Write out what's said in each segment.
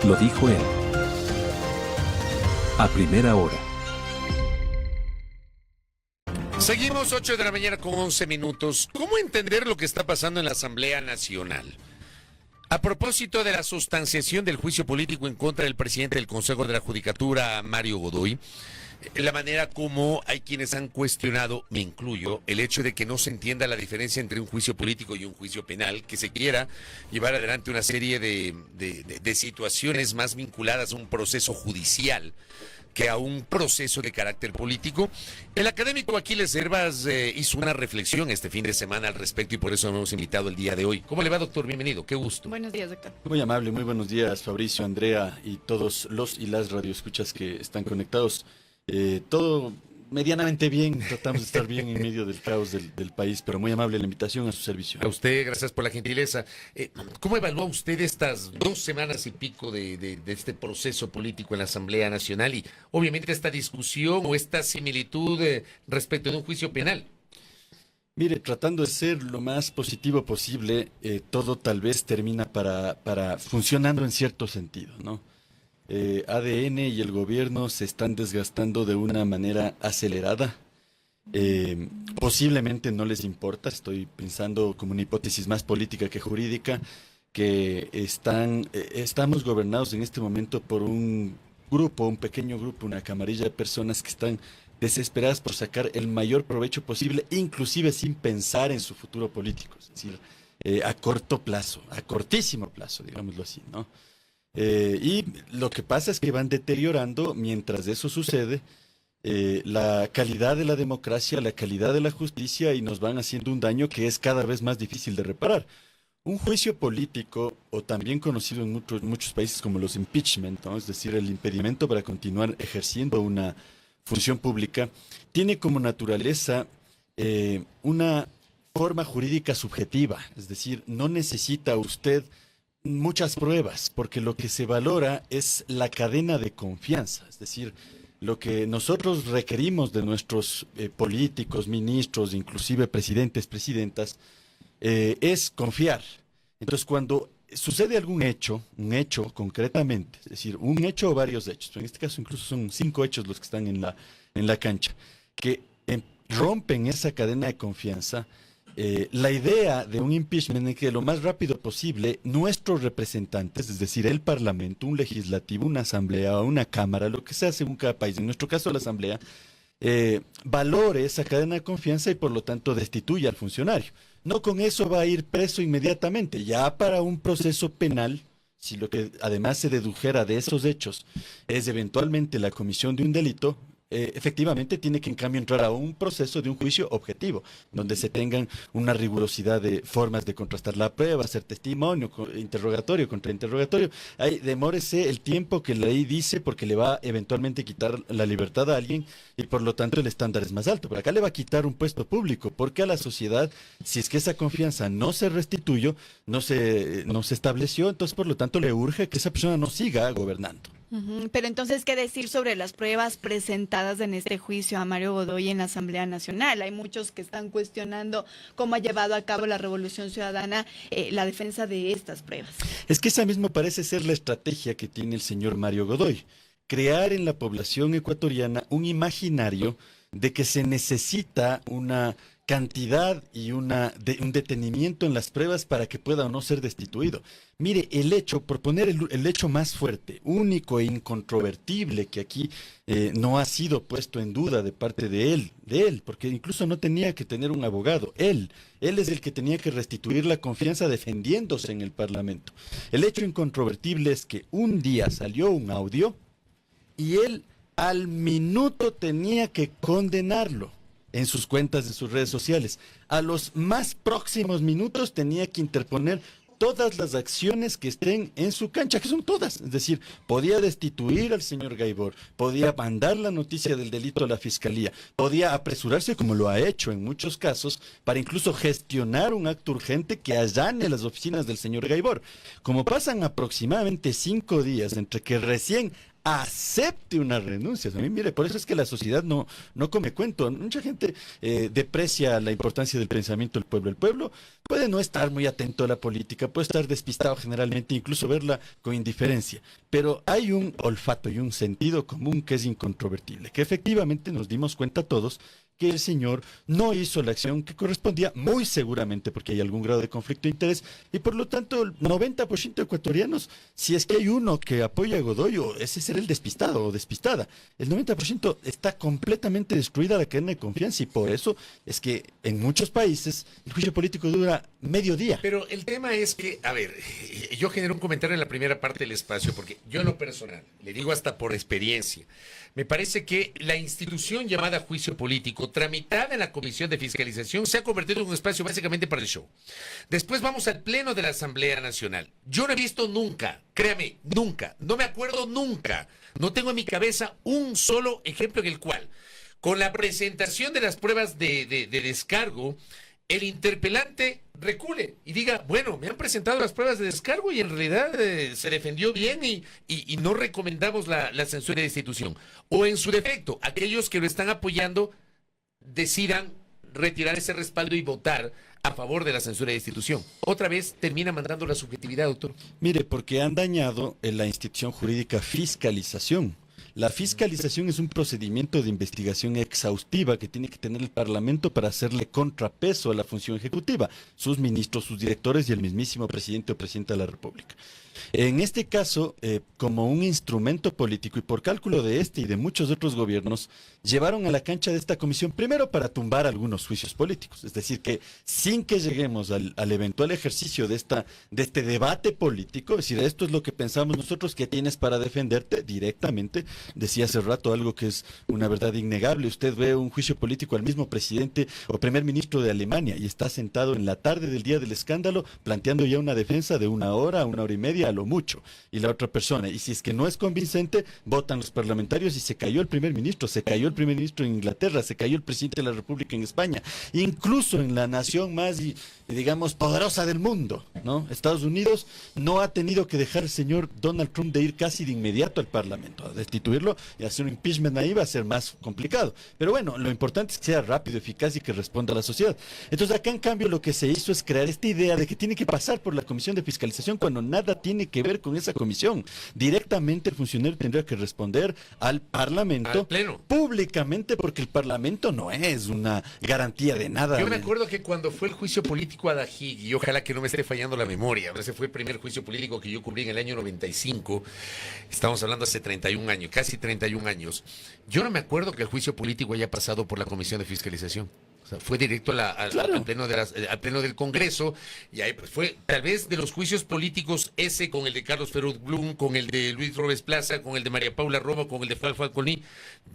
Lo dijo él. A primera hora. Seguimos 8 de la mañana con 11 minutos. ¿Cómo entender lo que está pasando en la Asamblea Nacional? A propósito de la sustanciación del juicio político en contra del presidente del Consejo de la Judicatura, Mario Godoy, la manera como hay quienes han cuestionado, me incluyo, el hecho de que no se entienda la diferencia entre un juicio político y un juicio penal, que se quiera llevar adelante una serie de situaciones más vinculadas a un proceso judicial que a un proceso de carácter político. El académico Aquiles Hervas hizo una reflexión este fin de semana al respecto y por eso nos hemos invitado el día de hoy. ¿Cómo le va, doctor? Bienvenido, qué gusto. Buenos días, doctor. Muy amable, muy buenos días, Fabricio, Andrea y todos los y las radioescuchas que están conectados. Todo medianamente bien, tratamos de estar bien en medio del caos del país, pero muy amable la invitación a su servicio. A usted, gracias por la gentileza. ¿Cómo evalúa usted estas 2 semanas y pico de este proceso político en la Asamblea Nacional y obviamente esta discusión o esta similitud respecto de un juicio penal? Mire, tratando de ser lo más positivo posible, todo tal vez termina para funcionando en cierto sentido, ¿no? ADN y el gobierno se están desgastando de una manera acelerada. Posiblemente no les importa, estoy pensando como una hipótesis más política que jurídica, que estamos gobernados en este momento por un pequeño grupo, una camarilla de personas que están desesperadas por sacar el mayor provecho posible, inclusive sin pensar en su futuro político, es decir, a corto plazo, a cortísimo plazo, digámoslo así, ¿no? Y lo que pasa es que van deteriorando, mientras eso sucede, la calidad de la democracia, la calidad de la justicia y nos van haciendo un daño que es cada vez más difícil de reparar. Un juicio político, o también conocido en muchos países como los impeachment, ¿no? Es decir, el impedimento para continuar ejerciendo una función pública, tiene como naturaleza una forma jurídica subjetiva, es decir, no necesita usted muchas pruebas, porque lo que se valora es la cadena de confianza, es decir, lo que nosotros requerimos de nuestros políticos, ministros, inclusive presidentes, presidentas, es confiar. Entonces, cuando sucede algún hecho, un hecho concretamente, es decir, un hecho o varios hechos, en este caso incluso son 5 hechos los que están en la cancha, que rompen esa cadena de confianza. La idea de un impeachment es que lo más rápido posible nuestros representantes, es decir, el Parlamento, un legislativo, una asamblea, una cámara, lo que se hace en cada país, en nuestro caso la asamblea, valore esa cadena de confianza y por lo tanto destituya al funcionario. No con eso va a ir preso inmediatamente, ya para un proceso penal, si lo que además se dedujera de esos hechos es eventualmente la comisión de un delito, efectivamente tiene que en cambio entrar a un proceso de un juicio objetivo, donde se tengan una rigurosidad de formas de contrastar la prueba, hacer testimonio, interrogatorio, contrainterrogatorio. Ahí demórese el tiempo que la ley dice porque le va a eventualmente quitar la libertad a alguien y por lo tanto el estándar es más alto. Pero acá le va a quitar un puesto público porque a la sociedad, si es que esa confianza no se restituyó, no se estableció, entonces por lo tanto le urge que esa persona no siga gobernando. Pero entonces, ¿qué decir sobre las pruebas presentadas en este juicio a Mario Godoy en la Asamblea Nacional? Hay muchos que están cuestionando cómo ha llevado a cabo la Revolución Ciudadana la defensa de estas pruebas. Es que esa misma parece ser la estrategia que tiene el señor Mario Godoy. Crear en la población ecuatoriana un imaginario de que se necesita una cantidad y un detenimiento en las pruebas para que pueda o no ser destituido. Mire, el hecho, por poner el hecho más fuerte, único e incontrovertible, que aquí no ha sido puesto en duda de parte de él, porque incluso no tenía que tener un abogado, él es el que tenía que restituir la confianza defendiéndose en el Parlamento. El hecho incontrovertible es que un día salió un audio y él al minuto tenía que condenarlo en sus cuentas de sus redes sociales. A los más próximos minutos tenía que interponer todas las acciones que estén en su cancha, que son todas. Es decir, podía destituir al señor Gaibor, podía mandar la noticia del delito a la fiscalía, podía apresurarse, como lo ha hecho en muchos casos, para incluso gestionar un acto urgente que allane las oficinas del señor Gaibor. Como pasan aproximadamente 5 días entre que recién acepte una renuncia. A mí, mire, por eso es que la sociedad no come cuento. Mucha gente deprecia la importancia del pensamiento del pueblo. El pueblo puede no estar muy atento a la política, puede estar despistado generalmente, incluso verla con indiferencia, pero hay un olfato y un sentido común que es incontrovertible, que efectivamente nos dimos cuenta todos que el señor no hizo la acción que correspondía, muy seguramente porque hay algún grado de conflicto de interés, y por lo tanto el 90% de ecuatorianos, si es que hay uno que apoya a Godoy, ese será el despistado o despistada. El 90% está completamente destruida la cadena de confianza, y por eso es que en muchos países el juicio político dura medio día. Pero el tema es que, a ver, yo genero un comentario en la primera parte del espacio, porque yo en lo personal, le digo hasta por experiencia, me parece que la institución llamada juicio político, tramitada en la Comisión de Fiscalización, se ha convertido en un espacio básicamente para el show. Después vamos al Pleno de la Asamblea Nacional. Yo no he visto nunca, créame, nunca, no me acuerdo nunca, no tengo en mi cabeza un solo ejemplo en el cual, con la presentación de las pruebas de descargo, el interpelante recule y diga, bueno, me han presentado las pruebas de descargo y en realidad se defendió bien y no recomendamos la censura de destitución. O en su defecto, aquellos que lo están apoyando decidan retirar ese respaldo y votar a favor de la censura de destitución. Otra vez termina mandando la subjetividad, doctor. Mire, porque han dañado en la institución jurídica fiscalización. La fiscalización es un procedimiento de investigación exhaustiva que tiene que tener el Parlamento para hacerle contrapeso a la función ejecutiva, sus ministros, sus directores y el mismísimo presidente o presidenta de la República. En este caso, como un instrumento político y por cálculo de este y de muchos otros gobiernos, llevaron a la cancha de esta comisión primero para tumbar algunos juicios políticos. Es decir, que sin que lleguemos al eventual ejercicio de este debate político, es decir, esto es lo que pensamos nosotros que tienes para defenderte directamente. Decía hace rato algo que es una verdad innegable. Usted ve un juicio político al mismo presidente o primer ministro de Alemania y está sentado en la tarde del día del escándalo planteando ya una defensa de una hora y media a lo mucho, y la otra persona, y si es que no es convincente, votan los parlamentarios y se cayó el primer ministro, se cayó el primer ministro en Inglaterra, se cayó el presidente de la República en España, incluso en la nación más, digamos, poderosa del mundo, ¿no? Estados Unidos no ha tenido que dejar al señor Donald Trump de ir casi de inmediato al Parlamento, a destituirlo y hacer un impeachment ahí va a ser más complicado, pero bueno, lo importante es que sea rápido, eficaz y que responda a la sociedad. Entonces acá en cambio lo que se hizo es crear esta idea de que tiene que pasar por la Comisión de Fiscalización cuando nada tiene que ver con esa comisión. Directamente el funcionario tendría que responder al Parlamento, al Pleno, públicamente, porque el Parlamento no es una garantía de nada. Yo me acuerdo que cuando fue el juicio político a Dajig, y ojalá que no me esté fallando la memoria, ese fue el primer juicio político que yo cubrí en el año 95, estamos hablando hace 31 años, casi 31 años, yo no me acuerdo que el juicio político haya pasado por la Comisión de Fiscalización. O sea, fue directo claro, al pleno del Congreso, y ahí pues fue tal vez de los juicios políticos ese, con el de Carlos Feruz Blum, con el de Luis Robes Plaza, con el de María Paula Romo, con el de Falconi,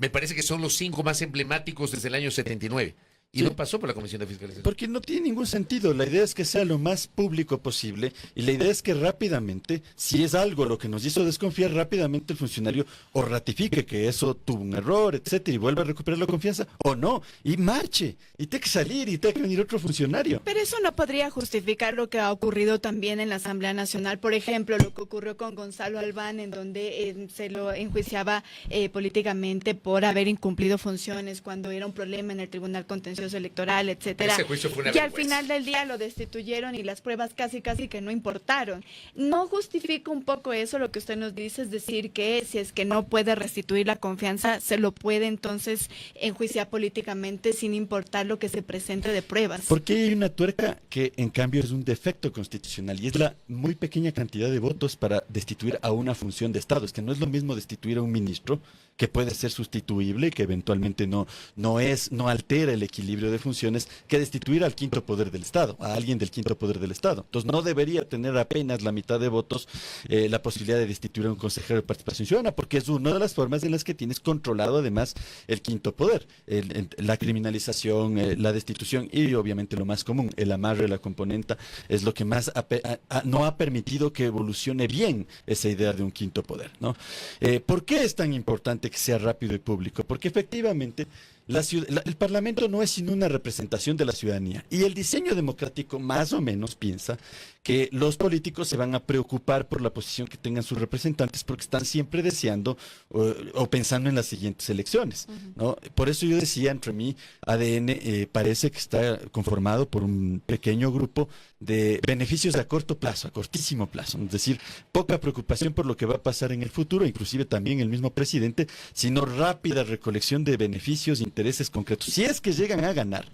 me parece que son los 5 más emblemáticos desde el año 79. Y sí, no pasó por la Comisión de Fiscalización. Porque no tiene ningún sentido. La idea es que sea lo más público posible y la idea es que rápidamente, si es algo lo que nos hizo desconfiar, rápidamente el funcionario o ratifique que eso tuvo un error, etcétera, y vuelva a recuperar la confianza, o no, y marche, y tenga que salir, y tenga que venir otro funcionario. Pero eso no podría justificar lo que ha ocurrido también en la Asamblea Nacional. Por ejemplo, lo que ocurrió con Gonzalo Albán, en donde se lo enjuiciaba políticamente por haber incumplido funciones cuando era un problema en el Tribunal Contencioso Electoral, etcétera. Ese juicio fue una y al vergüenza. final del día lo destituyeron y las pruebas casi que no importaron. ¿No justifica un poco eso lo que usted nos dice? Es decir, que si es que no puede restituir la confianza, se lo puede entonces enjuiciar políticamente sin importar lo que se presente de pruebas. Porque hay una tuerca que en cambio es un defecto constitucional y es la muy pequeña cantidad de votos para destituir a una función de Estado. Es que no es lo mismo destituir a un ministro, que puede ser sustituible y que eventualmente no altera el equilibrio de funciones, que destituir al quinto poder del Estado, a alguien del quinto poder del Estado. Entonces no debería tener apenas la mitad de votos la posibilidad de destituir a un consejero de participación ciudadana, porque es una de las formas en las que tienes controlado además el quinto poder, la criminalización, la destitución y obviamente lo más común, el amarre, la componenta, es lo que más no ha permitido que evolucione bien esa idea de un quinto poder, ¿no? ¿Por qué es tan importante que sea rápido y público? Porque efectivamente el Parlamento no es sino una representación de la ciudadanía y el diseño democrático más o menos piensa que los políticos se van a preocupar por la posición que tengan sus representantes porque están siempre deseando o pensando en las siguientes elecciones, ¿no? Por eso yo decía, entre mí, ADN parece que está conformado por un pequeño grupo de beneficios a corto plazo, a cortísimo plazo, es decir, poca preocupación por lo que va a pasar en el futuro, inclusive también el mismo presidente, sino rápida recolección de beneficios, intereses concretos. Si es que llegan a ganar,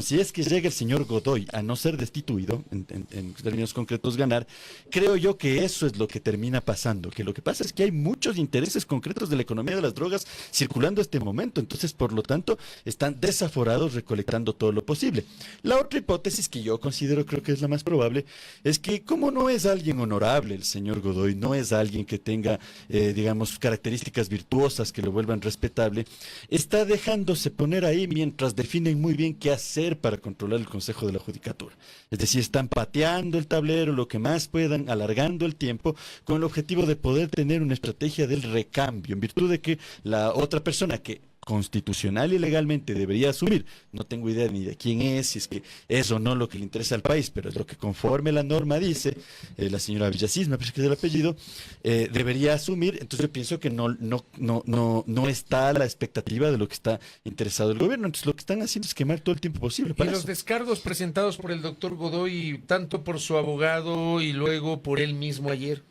si es que llega el señor Godoy a no ser destituido, en términos concretos ganar, creo yo que eso es lo que termina pasando, que lo que pasa es que hay muchos intereses concretos de la economía de las drogas circulando a este momento, entonces por lo tanto están desaforados recolectando todo lo posible. La otra hipótesis que yo considero, creo que es la más probable, es que como no es alguien honorable el señor Godoy, no es alguien que tenga, digamos, características virtuosas que lo vuelvan respetable, está dejándose poner ahí mientras definen muy bien qué hacer para controlar el Consejo de la Judicatura. Es decir, están pateando el tablero lo que más puedan, alargando el tiempo, con el objetivo de poder tener una estrategia del recambio, en virtud de que la otra persona que constitucional y legalmente debería asumir, no tengo idea ni de quién es, si es que es o no lo que le interesa al país, pero es lo que conforme la norma dice, la señora Villasís, me parece que es el apellido, debería asumir. Entonces yo pienso que no está a la expectativa de lo que está interesado el gobierno, entonces lo que están haciendo es quemar todo el tiempo posible para Y los eso. descargos presentados por el doctor Godoy, tanto por su abogado y luego por él mismo ayer.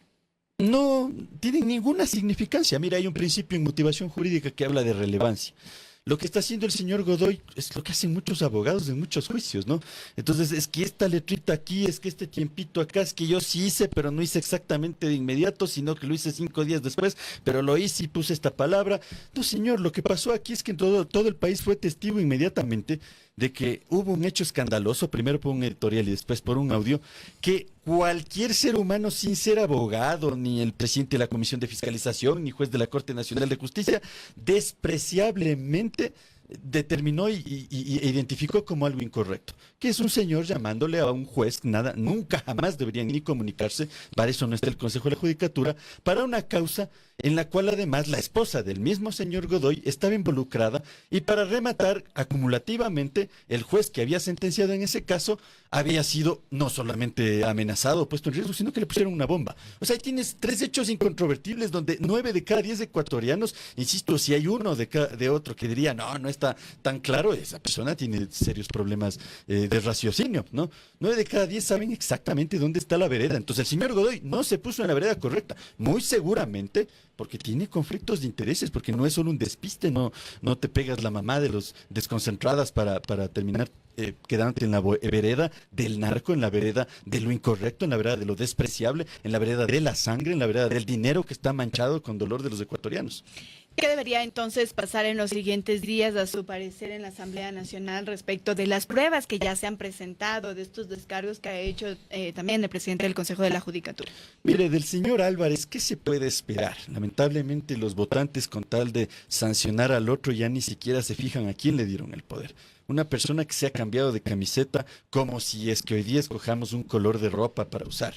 No tienen ninguna significancia. Mira, hay un principio en motivación jurídica que habla de relevancia. Lo que está haciendo el señor Godoy es lo que hacen muchos abogados en muchos juicios, ¿no? Entonces, es que esta letrita aquí, es que este tiempito acá, es que yo sí hice, pero no hice exactamente de inmediato, sino que lo hice 5 días después, pero lo hice y puse esta palabra. No, señor, lo que pasó aquí es que todo el país fue testigo inmediatamente de que hubo un hecho escandaloso, primero por un editorial y después por un audio, que cualquier ser humano sin ser abogado, ni el presidente de la Comisión de Fiscalización, ni juez de la Corte Nacional de Justicia, despreciablemente determinó e identificó como algo incorrecto, que es un señor llamándole a un juez, nunca jamás deberían ni comunicarse, para eso no está el Consejo de la Judicatura, para una causa en la cual además la esposa del mismo señor Godoy estaba involucrada, y para rematar acumulativamente, el juez que había sentenciado en ese caso había sido no solamente amenazado o puesto en riesgo, sino que le pusieron una bomba. O sea, ahí tienes 3 hechos incontrovertibles donde 9 de cada 10 ecuatorianos, insisto, si hay uno de otro que diría, no está tan claro, esa persona tiene serios problemas de raciocinio, ¿no? 9 de cada 10 saben exactamente dónde está la vereda. Entonces el señor Godoy no se puso en la vereda correcta, muy seguramente porque tiene conflictos de intereses, porque no es solo un despiste, no te pegas la mamá de los desconcentradas para terminar quedándote en la vereda del narco, en la vereda de lo incorrecto, en la vereda de lo despreciable, en la vereda de la sangre, en la vereda del dinero que está manchado con dolor de los ecuatorianos. ¿Qué debería entonces pasar en los siguientes días, a su parecer, en la Asamblea Nacional respecto de las pruebas que ya se han presentado, de estos descargos que ha hecho también el presidente del Consejo de la Judicatura? Mire, del señor Álvarez, ¿qué se puede esperar? Lamentablemente los votantes, con tal de sancionar al otro, ya ni siquiera se fijan a quién le dieron el poder. Una persona que se ha cambiado de camiseta como si es que hoy día escojamos un color de ropa para usar.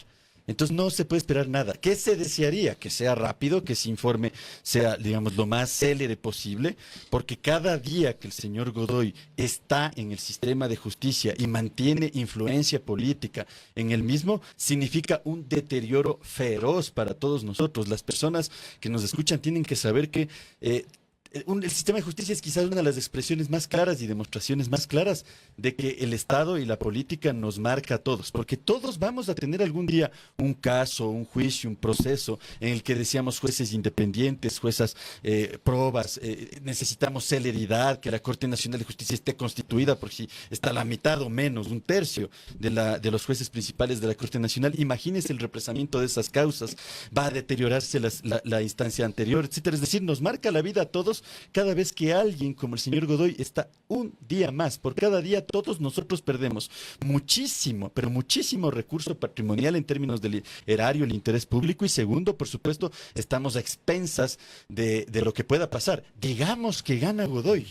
Entonces no se puede esperar nada. ¿Qué se desearía? Que sea rápido, que ese informe sea, digamos, lo más célere posible, porque cada día que el señor Godoy está en el sistema de justicia y mantiene influencia política en el mismo, significa un deterioro feroz para todos nosotros. Las personas que nos escuchan tienen que saber que el sistema de justicia es quizás una de las expresiones más claras y demostraciones más claras de que el Estado y la política nos marca a todos, porque todos vamos a tener algún día un caso, un juicio, un proceso en el que decíamos jueces independientes, juezas, probas, necesitamos celeridad, que la Corte Nacional de Justicia esté constituida, porque si está la mitad o menos, un tercio de los jueces principales de la Corte Nacional, imagínese el represamiento de esas causas, va a deteriorarse la instancia anterior, etcétera. Es decir, nos marca la vida a todos cada vez que alguien como el señor Godoy está un día más. Por cada día todos nosotros perdemos muchísimo, pero muchísimo recurso patrimonial en términos del erario, el interés público, y segundo, por supuesto, estamos a expensas de lo que pueda pasar. Digamos que gana Godoy.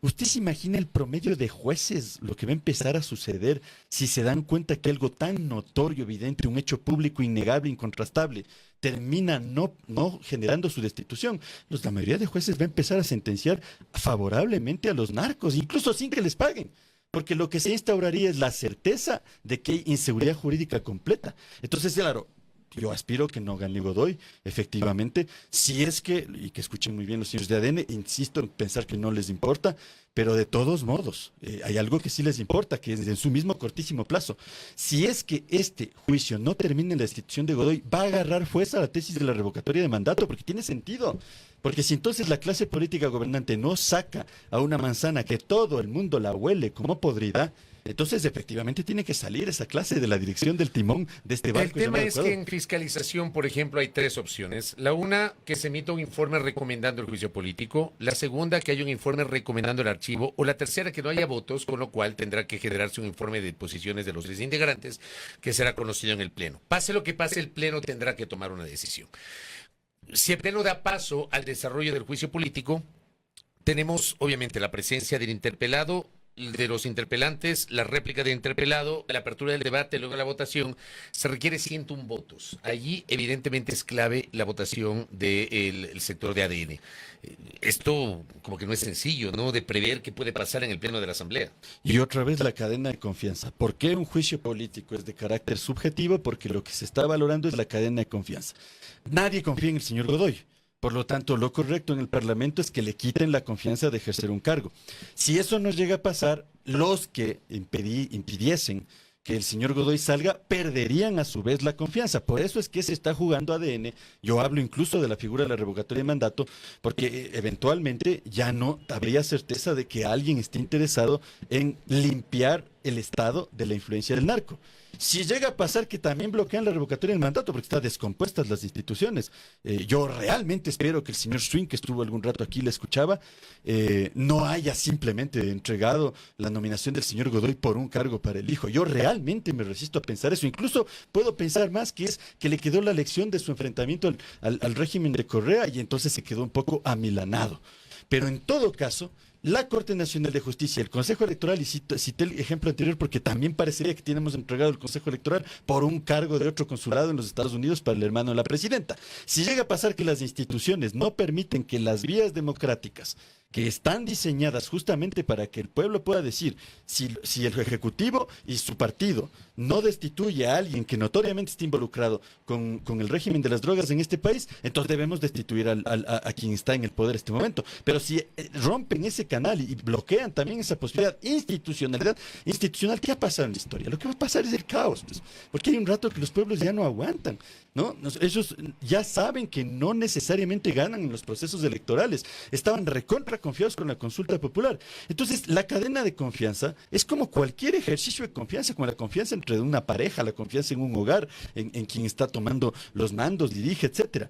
¿Usted se imagina el promedio de jueces, lo que va a empezar a suceder si se dan cuenta que algo tan notorio, evidente, un hecho público, innegable, incontrastable, termina no generando su destitución? La mayoría de jueces va a empezar a sentenciar favorablemente a los narcos, incluso sin que les paguen. porque lo que se instauraría es la certeza de que hay inseguridad jurídica completa. Entonces, claro, yo aspiro que no gane Godoy, efectivamente, si es que, y que escuchen muy bien los señores de ADN, insisto en pensar que no les importa, pero de todos modos, hay algo que sí les importa, que es en su mismo cortísimo plazo. Si es que este juicio no termina en la destitución de Godoy, va a agarrar fuerza a la tesis de la revocatoria de mandato, porque tiene sentido. Porque si entonces la clase política gobernante no saca a una manzana que todo el mundo la huele como podrida, entonces efectivamente tiene que salir esa clase de la dirección del timón de este barco. El tema es que en fiscalización, por ejemplo, hay tres opciones. La una, que se emita un informe recomendando el juicio político. La segunda, que haya un informe recomendando el archivo. O la tercera, que no haya votos, con lo cual tendrá que generarse un informe de posiciones de los tres integrantes que será conocido en el Pleno. Pase lo que pase, el Pleno tendrá que tomar una decisión. Si el Pleno da paso al desarrollo del juicio político, tenemos obviamente la presencia del interpelado, de los interpelantes, la réplica del interpelado, la apertura del debate, luego la votación. Se requiere 101 votos. Allí evidentemente es clave la votación del sector de ADN. Esto como que no es sencillo, ¿no? De prever qué puede pasar en el Pleno de la Asamblea. Y otra vez la cadena de confianza. ¿Por qué un juicio político es de carácter subjetivo? Porque lo que se está valorando es la cadena de confianza. Nadie confía en el señor Godoy. Por lo tanto, lo correcto en el Parlamento es que le quiten la confianza de ejercer un cargo. Si eso no llega a pasar, los que impidiesen que el señor Godoy salga, perderían a su vez la confianza. Por eso es que se está jugando ADN. Yo hablo incluso de la figura de la revocatoria de mandato, porque eventualmente ya no habría certeza de que alguien esté interesado en limpiar el Estado de la influencia del narco. Si llega a pasar que también bloquean la revocatoria del mandato porque están descompuestas las instituciones, yo realmente espero que el señor Swing, que estuvo algún rato aquí, le escuchaba, no haya simplemente entregado la nominación del señor Godoy por un cargo para el hijo. Yo realmente me resisto a pensar eso. Incluso puedo pensar más que es que le quedó la lección de su enfrentamiento al régimen de Correa y entonces se quedó un poco amilanado. Pero en todo caso, la Corte Nacional de Justicia, el Consejo Electoral, y cité el ejemplo anterior porque también parecería que tenemos entregado el Consejo Electoral por un cargo de otro consulado en los Estados Unidos para el hermano de la presidenta. Si llega a pasar que las instituciones no permiten que las vías democráticas, que están diseñadas justamente para que el pueblo pueda decir si el Ejecutivo y su partido no destituye a alguien que notoriamente está involucrado con el régimen de las drogas en este país, entonces debemos destituir a quien está en el poder en este momento. Pero si rompen ese canal y bloquean también esa posibilidad institucional, ¿qué ha pasado en la historia? Lo que va a pasar es el caos, pues, porque hay un rato que los pueblos ya no aguantan, ¿no? Ellos ya saben que no necesariamente ganan en los procesos electorales. Estaban recontra confiados con la consulta popular. Entonces, la cadena de confianza es como cualquier ejercicio de confianza, como la confianza entre una pareja, la confianza en un hogar, en quien está tomando los mandos, dirige, etcétera.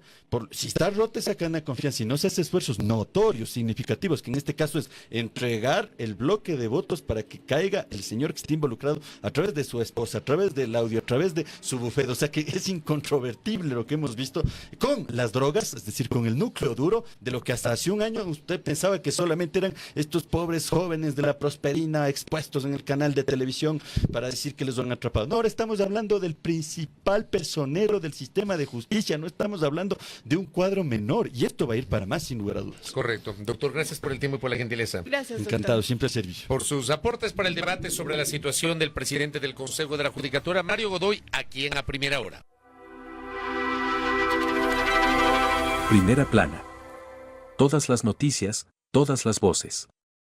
Si está rota esa cadena de confianza y no se hace esfuerzos notorios, significativos, que en este caso es entregar el bloque de votos para que caiga el señor que esté involucrado a través de su esposa, a través del audio, a través de su bufete, o sea que es incontrovertible lo que hemos visto con las drogas, es decir, con el núcleo duro de lo que hasta hace un año usted pensaba que solamente eran estos pobres jóvenes de la Prosperina expuestos en el canal de televisión para decir que les han atrapado. No, ahora estamos hablando del principal personero del sistema de justicia, no estamos hablando de un cuadro menor, y esto va a ir para más sin lugar a dudas. Correcto. Doctor, gracias por el tiempo y por la gentileza. Gracias, doctor. Encantado, siempre al servicio. Por sus aportes para el debate sobre la situación del presidente del Consejo de la Judicatura, Mario Godoy, aquí en A Primera Hora. Primera plana. Todas las noticias, todas las voces.